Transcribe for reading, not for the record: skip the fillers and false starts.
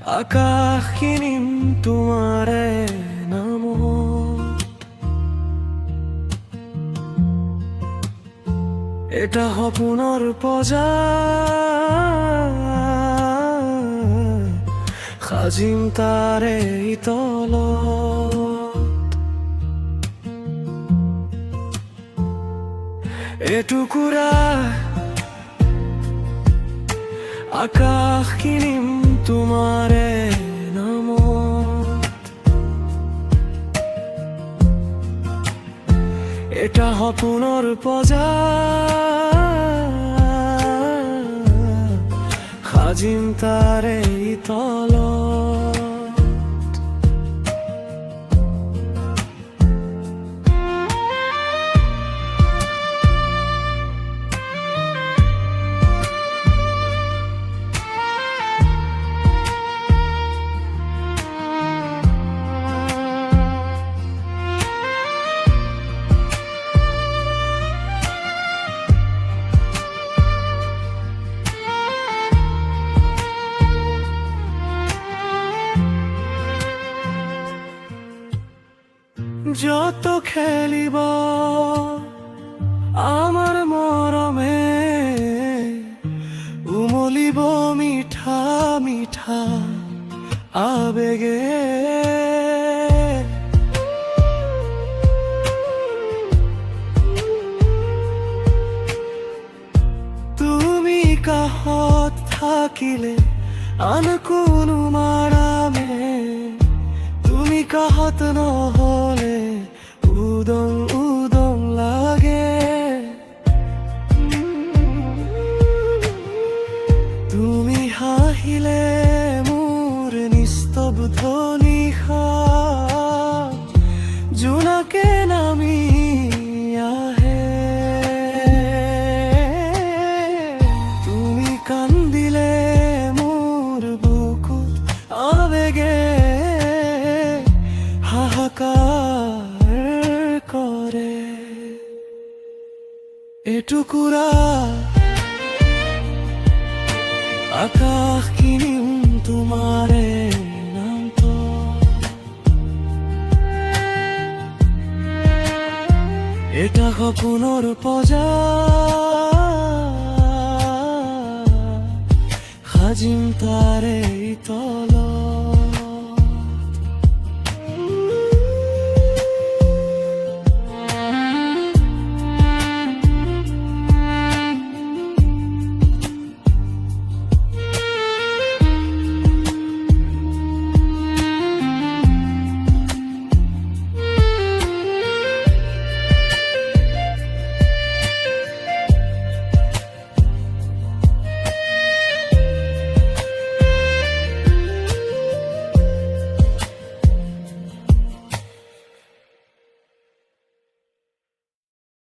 আকাশ কিনিম তোমাৰে নামত। এটা সপোনৰ বজাৰ, সাজিম তাৰে তলত। এটুকুৰা আকাশ কিনিম তোমাৰে নামত। এটা সপোনৰ বজাৰ, সাজিম তাৰে তলত। যত খেলিব আমার মরমে, উমলিব মিঠা মিঠা আবেগে। তুমি কাষত থাকিলে আন কোনো মাৰামে, তুমি কাষত নহলে উদং উদং লাগে। তুমি হাঁহিলে মোৰ নিস্তব্ধ নিশা জোনাকে নামি আহে। তুমি কান্দিলে মোৰ বুকুত আবেগে হাহাকাৰ কৰে। এটুকুৰা আকাশ কিনিম তোমাৰে নামত। এটা সপোনৰ বজাৰ, সাজিম তাৰে তলত।